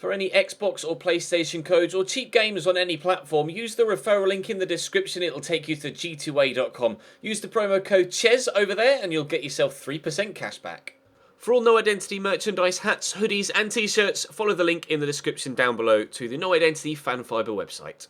For any Xbox or PlayStation codes or cheap games on any platform, use the referral link in the description. It'll take you to g2a.com. Use the promo code CHES over there and you'll get yourself 3% cash back. For all No Identity merchandise, hats, hoodies and t-shirts, follow the link in the description down below to the No Identity Fan Fibre website.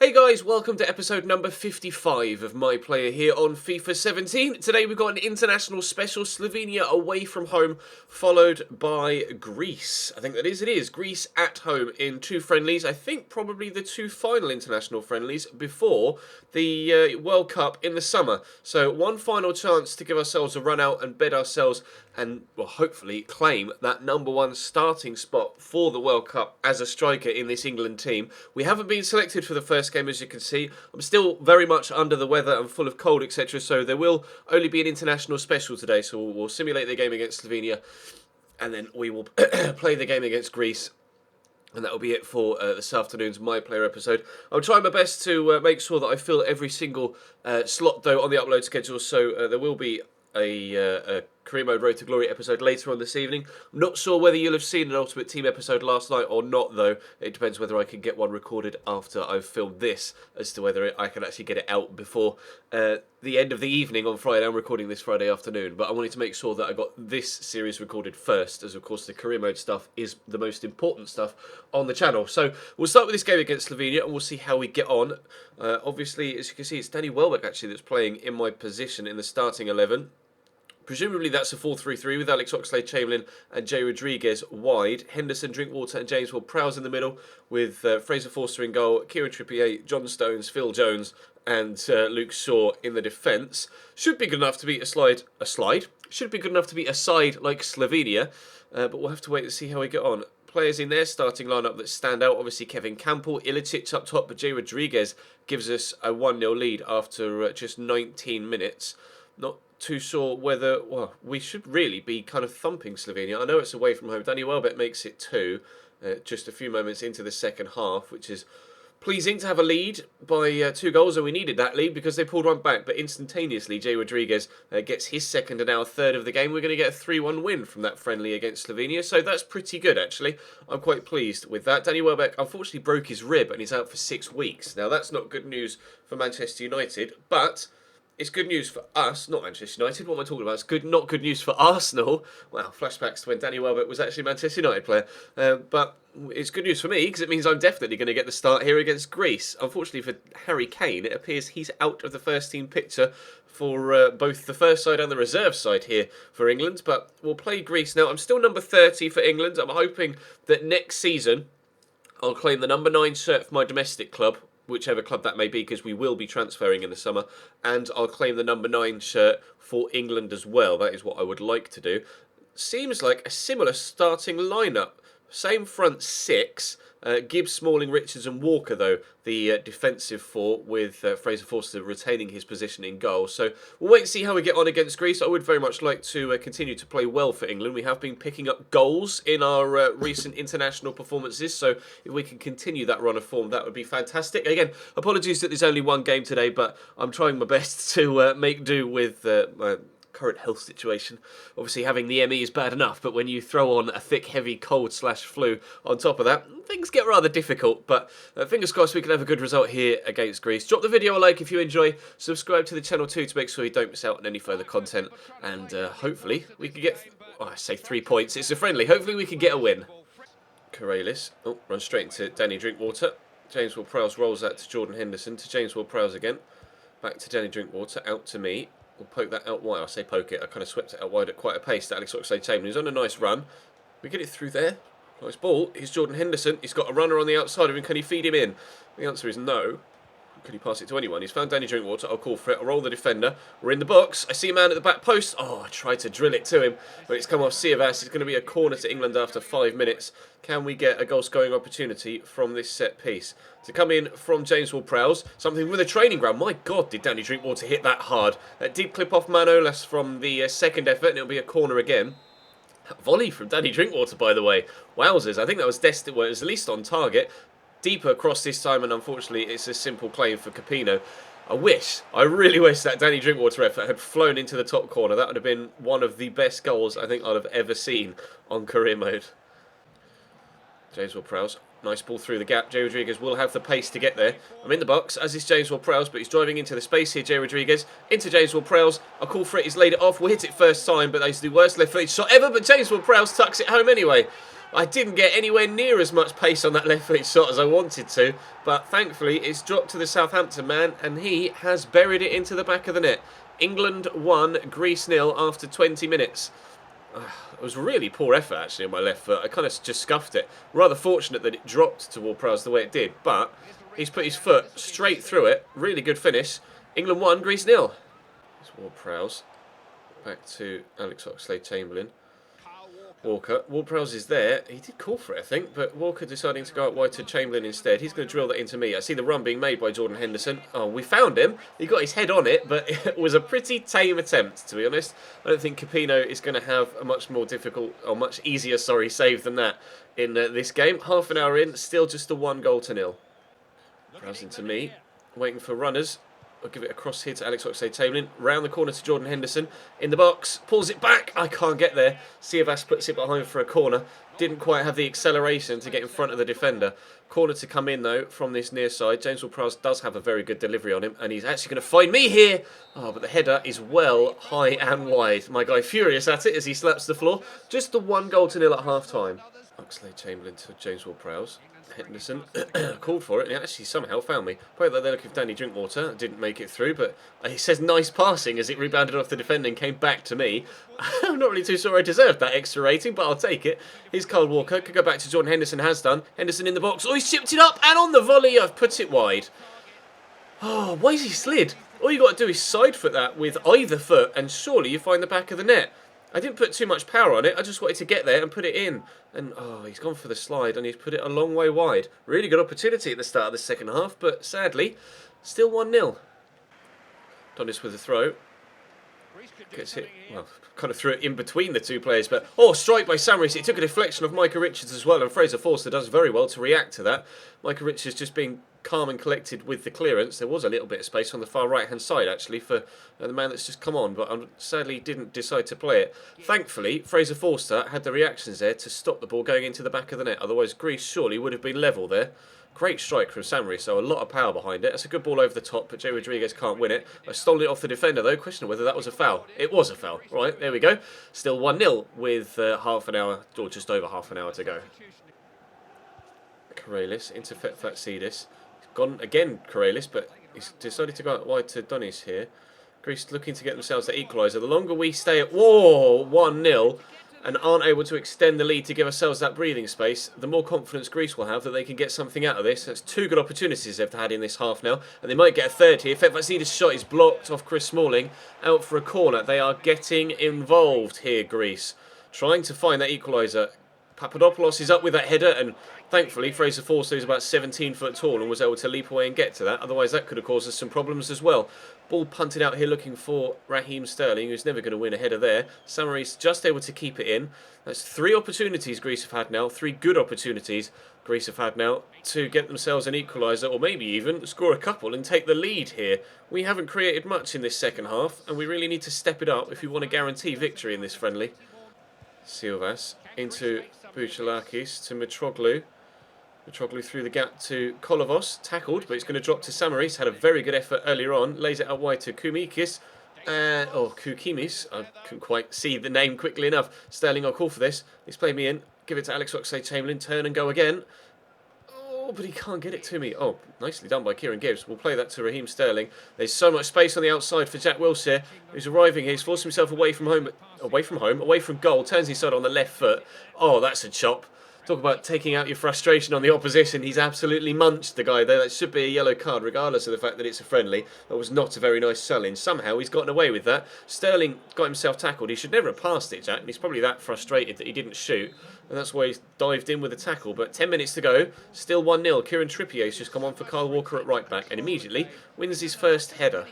Hey guys, welcome to episode number 55 of My Player here on FIFA 17. Today we've got an international special, Slovenia away from home, followed by Greece. I think it is. Greece at home in two friendlies. I think probably the two final international friendlies before the World Cup in the summer. So one final chance to give ourselves a run out and bed ourselves and, well, hopefully claim that number one starting spot for the World Cup as a striker in this England team. We haven't been selected for the first game, as you can see. I'm still very much under the weather and full of cold, etc. So there will only be an international special today. So we'll simulate the game against Slovenia and then we will play the game against Greece. And that will be it for this afternoon's My Player episode. I'll try my best to make sure that I fill every single slot, though, on the upload schedule. So there will be a Career Mode Road to Glory episode later on this evening. I'm not sure whether you'll have seen an Ultimate Team episode last night or not, though. It depends whether I can get one recorded after I've filmed this, as to whether I can actually get it out before the end of the evening on Friday. I'm recording this Friday afternoon, but I wanted to make sure that I got this series recorded first, as of course the Career Mode stuff is the most important stuff on the channel. So we'll start with this game against Slovenia and we'll see how we get on. Obviously, as you can see, it's Danny Welbeck actually that's playing in my position in the starting 11. Presumably that's a 4-3-3 with Alex Oxlade-Chamberlain and Jay Rodriguez wide. Henderson, Drinkwater and James Ward-Prowse in the middle with Fraser Forster in goal, Kieran Trippier, John Stones, Phil Jones and Luke Shaw in the defence. Should be good enough to beat a slide. Should be good enough to beat a side like Slovenia, but we'll have to wait and see how we get on. Players in their starting lineup that stand out, obviously Kevin Campbell, Ilicic up top, but Jay Rodriguez gives us a 1-0 lead after just 19 minutes. Not too sure whether, well, we should really be kind of thumping Slovenia. I know it's away from home. Danny Welbeck makes it 2, just a few moments into the second half, which is pleasing to have a lead by 2 goals, and we needed that lead because they pulled one back, but instantaneously Jay Rodriguez gets his second and our third of the game. We're going to get a 3-1 win from that friendly against Slovenia, so that's pretty good actually. I'm quite pleased with that. Danny Welbeck unfortunately broke his rib and he's out for 6 weeks. Now that's not good news for Manchester United, but it's good news for us, not Manchester United. What am I talking about? It's not good news for Arsenal. Wow, flashbacks to when Danny Welbeck was actually a Manchester United player. But it's good news for me because it means I'm definitely going to get the start here against Greece. Unfortunately for Harry Kane, it appears he's out of the first team picture for both the first side and the reserve side here for England. But we'll play Greece now. I'm still number 30 for England. I'm hoping that next season I'll claim the number 9 shirt for my domestic club, whichever club that may be, because we will be transferring in the summer, and I'll claim the number 9 shirt for England as well. That is what I would like to do. Seems like a similar starting lineup. Same front 6. Gibbs, Smalling, Richards and Walker, though, the defensive 4, with Fraser Forster retaining his position in goal. So we'll wait and see how we get on against Greece. I would very much like to continue to play well for England. We have been picking up goals in our recent international performances, so if we can continue that run of form, that would be fantastic. Again, apologies that there's only one game today, but I'm trying my best to make do with my current health situation. Obviously having the ME is bad enough, but when you throw on a thick heavy cold/flu on top of that, things get rather difficult. But fingers crossed we can have a good result here against Greece. Drop the video a like if you enjoy, subscribe to the channel too to make sure you don't miss out on any further content, and hopefully we can get, I say 3 points, it's a friendly, hopefully we can get a win. Corrales, run straight into Danny Drinkwater. James Ward-Prowse rolls that to Jordan Henderson, to James Ward-Prowse again, back to Danny Drinkwater, out to me. We'll poke that out wide. I say poke it. I kind of swept it out wide at quite a pace to Alex Oxlade-Chamberlain. He's on a nice run. We get it through there. Nice ball. Here's Jordan Henderson. He's got a runner on the outside of him. Can he feed him in? The answer is no. Could he pass it to anyone? He's found Danny Drinkwater. I'll call for it. I'll roll the defender. We're in the box. I see a man at the back post. Oh, I tried to drill it to him, but it's come off Siavas. It's going to be a corner to England after 5 minutes. Can we get a goal-scoring opportunity from this set piece? To come in from James Ward-Prowse. Something with a training ground. My God, did Danny Drinkwater hit that hard. That deep clip off Manolas from the second effort, and it'll be a corner again. Volley from Danny Drinkwater, by the way. Wowzers. I think that was destined. Well, it was at least on target. Deeper across this time, and unfortunately it's a simple claim for Capino. I really wish that Danny Drinkwater effort had flown into the top corner. That would have been one of the best goals I think I'd have ever seen on career mode. James Ward-Prowse. Nice ball through the gap. Jay Rodriguez will have the pace to get there. I'm in the box, as is James Ward-Prowse, but he's driving into the space here, Jay Rodriguez. Into James Ward-Prowse. A call for it. He's laid it off. We'll hit it first time, but that's the worst left-footed shot ever. But James Ward-Prowse tucks it home anyway. I didn't get anywhere near as much pace on that left-footed shot as I wanted to, but thankfully it's dropped to the Southampton man, and he has buried it into the back of the net. England 1, Greece 0 after 20 minutes. It was really poor effort, actually, on my left foot. I kind of just scuffed it. Rather fortunate that it dropped to Ward-Prowse the way it did, but he's put his foot straight through it. Really good finish. England 1, Greece 0. It's Ward-Prowse. Back to Alex Oxlade-Chamberlain. Walker. Ward-Prowse is there. He did call for it, I think, but Walker deciding to go out wide to Chamberlain instead. He's going to drill that into me. I see the run being made by Jordan Henderson. Oh, we found him. He got his head on it, but it was a pretty tame attempt, to be honest. I don't think Capino is going to have a much more difficult, or much easier, save than that in this game. Half an hour in, still just a 1-0. Prowse into me, waiting for runners. I'll give it across here to Alex Oxlade-Chamberlain. Round the corner to Jordan Henderson. In the box. Pulls it back. I can't get there. Siavas puts it behind for a corner. Didn't quite have the acceleration to get in front of the defender. Corner to come in, though, from this near side. James Ward-Prowse does have a very good delivery on him. And he's actually going to find me here. Oh, but the header is well high and wide. My guy furious at it as he slaps the floor. Just the 1-0 at half-time. Oxlade-Chamberlain to James Ward-Prowse. Henderson called for it and he actually somehow found me. Probably like they're looking for Danny Drinkwater. Didn't make it through, but he says nice passing as it rebounded off the defender and came back to me. I'm not really too sure I deserved that extra rating, but I'll take it. Here's Kyle Walker. Could go back to Jordan Henderson. Has done. Henderson in the box. Oh, he's chipped it up and on the volley I've put it wide. Oh, why is he slid? All you got to do is side foot that with either foot and surely you find the back of the net. I didn't put too much power on it. I just wanted to get there and put it in. And, oh, he's gone for the slide and he's put it a long way wide. Really good opportunity at the start of the second half, but sadly, still 1-0. Donis with a throw. Gets hit. Well, kind of threw it in between the two players, but oh, strike by Samaris. It took a deflection of Micah Richards as well, and Fraser Forster does very well to react to that. Micah Richards just being calm and collected with the clearance. There was a little bit of space on the far right hand side actually for the man that's just come on, but sadly didn't decide to play it. Thankfully, Fraser Forster had the reactions there to stop the ball going into the back of the net. Otherwise, Greece surely would have been level there. Great strike from Samaris, so a lot of power behind it. That's a good ball over the top, but Jay Rodriguez can't win it. I stole it off the defender though. Question whether that was a foul. It was a foul. Right, there we go. Still 1-0 with half an hour, or just over half an hour to go. Karelis into Fetfatsidis. Gone again, Karelis, but he's decided to go out wide to Donis here. Greece looking to get themselves that equaliser. The longer we stay at 1-0 and aren't able to extend the lead to give ourselves that breathing space, the more confidence Greece will have that they can get something out of this. That's two good opportunities they've had in this half now, and they might get a third here. Fetfatsidis' shot is blocked off Chris Smalling, out for a corner. They are getting involved here, Greece, trying to find that equaliser. Papadopoulos is up with that header, and thankfully Fraser Forster is about 17 foot tall and was able to leap away and get to that. Otherwise that could have caused us some problems as well. Ball punted out here looking for Raheem Sterling, who's never going to win a header there. Samaris just able to keep it in. That's three opportunities Greece have had now, three good opportunities Greece have had now to get themselves an equaliser, or maybe even score a couple and take the lead here. We haven't created much in this second half, and we really need to step it up if we want to guarantee victory in this friendly. Silvas into Bouchalakis to Mitroglou. Mitroglou through the gap to Kolovos, tackled, but it's going to drop to Samaris. Had a very good effort earlier on. Lays it out wide to Koumikis. Koukimis. I couldn't quite see the name quickly enough. Sterling, I'll call for this. He's played me in. Give it to Alex Oxlade-Chamberlain. Turn and go again. Oh, but he can't get it to me. Oh, nicely done by Kieran Gibbs. We'll play that to Raheem Sterling. There's so much space on the outside for Jack Wilshere, who's arriving here. He's forced himself away from goal. Turns inside on the left foot. Oh, that's a chop. Talk about taking out your frustration on the opposition. He's absolutely munched the guy there. That should be a yellow card, regardless of the fact that it's a friendly. That was not a very nice challenge. Somehow he's gotten away with that. Sterling got himself tackled. He should never have passed it, Jack. And he's probably that frustrated that he didn't shoot. And that's why he's dived in with a tackle. But 10 minutes to go. Still 1-0. Kieran Trippier's just come on for Kyle Walker at right back. And immediately wins his first header.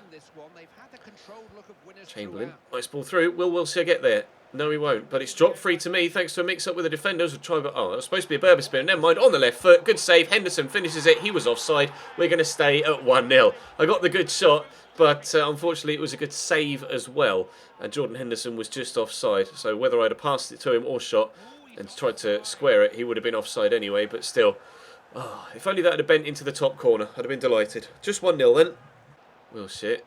Chamberlain. Nice ball through. Will Wilshere get there? No, he won't. But it's dropped free to me thanks to a mix-up with the defenders. Oh, it was supposed to be a Berber spin. Never mind. On the left foot. Good save. Henderson finishes it. He was offside. We're going to stay at 1-0. I got the good shot, but unfortunately it was a good save as well. And Jordan Henderson was just offside. So whether I'd have passed it to him or shot, and tried to square it, he would have been offside anyway, but still. Oh, if only that had bent into the top corner, I'd have been delighted. Just 1-0 then. We'll sit.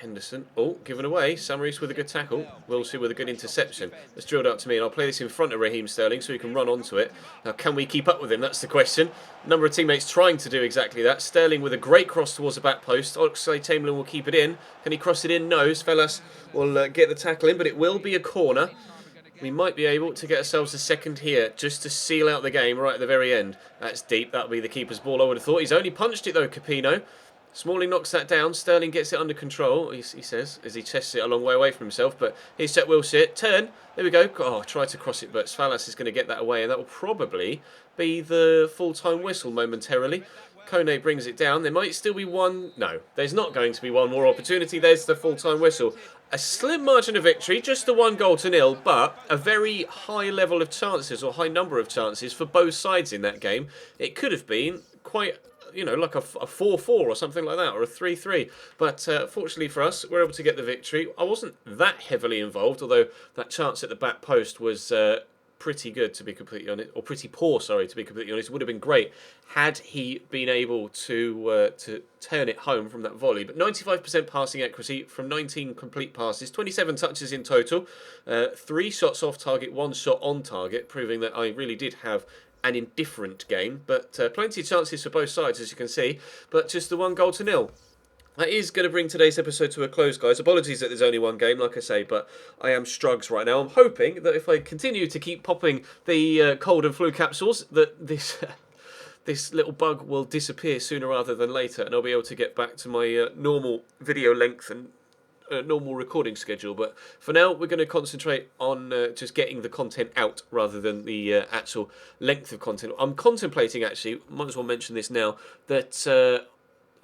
Henderson. Oh, given away. Samaris with a good tackle. Wilshere with a good interception. That's drilled out to me, and I'll play this in front of Raheem Sterling so he can run onto it. Now, can we keep up with him? That's the question. A number of teammates trying to do exactly that. Sterling with a great cross towards the back post. Oxlade-Chamberlain will keep it in. Can he cross it in? No. Fellas will get the tackle in, but it will be a corner. We might be able to get ourselves a second here just to seal out the game right at the very end. That's deep. That'll be the keeper's ball, I would have thought. He's only punched it, though, Capino. Smalling knocks that down. Sterling gets it under control, he says, as he chests it a long way away from himself. But here's Set Wilshere. Turn. There we go. Oh, tried to cross it, but Svalas is going to get that away. And that will probably be the full-time whistle momentarily. Kone brings it down. There might still be one. No, there's not going to be one more opportunity. There's the full-time whistle. A slim margin of victory, just the 1-0, but a very high level of chances, or high number of chances for both sides in that game. It could have been quite, like a 4-4 or something like that, or a 3-3. But fortunately for us, we're able to get the victory. I wasn't that heavily involved, although that chance at the back post was pretty good, to be completely honest, or pretty poor, sorry, to be completely honest. It would have been great had he been able to turn it home from that volley. But 95% passing accuracy from 19 complete passes, 27 touches in total, 3 shots off target, 1 shot on target, proving that I really did have an indifferent game. But plenty of chances for both sides, as you can see, but just the 1-0. That is going to bring today's episode to a close, guys. Apologies that there's only one game, like I say, but I am strugs right now. I'm hoping that if I continue to keep popping the cold and flu capsules, that this this little bug will disappear sooner rather than later, and I'll be able to get back to my normal video length and normal recording schedule. But for now, we're going to concentrate on just getting the content out rather than the actual length of content. I'm contemplating, actually, might as well mention this now, that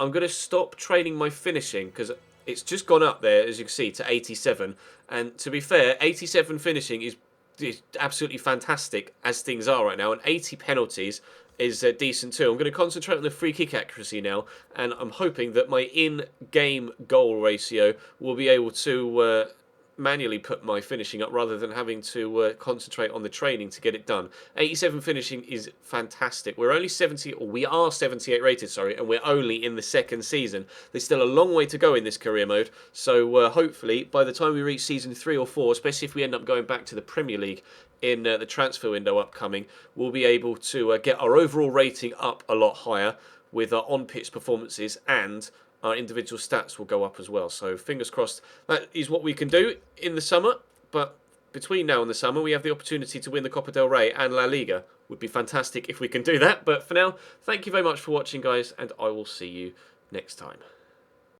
I'm going to stop training my finishing, because it's just gone up there, as you can see, to 87. And to be fair, 87 finishing is absolutely fantastic as things are right now. And 80 penalties is decent too. I'm going to concentrate on the free kick accuracy now. And I'm hoping that my in-game goal ratio will be able to manually put my finishing up rather than having to concentrate on the training to get it done. 87 finishing is fantastic. We are 78 rated, sorry, and we're only in the second season. There's still a long way to go in this career mode, so hopefully by the time we reach season 3 or 4, especially if we end up going back to the Premier League in the transfer window upcoming, we'll be able to get our overall rating up a lot higher with our on-pitch performances, and our individual stats will go up as well. So fingers crossed, that is what we can do in the summer. But between now and the summer, we have the opportunity to win the Copa del Rey and La Liga. Would be fantastic if we can do that. But for now, thank you very much for watching, guys, and I will see you next time.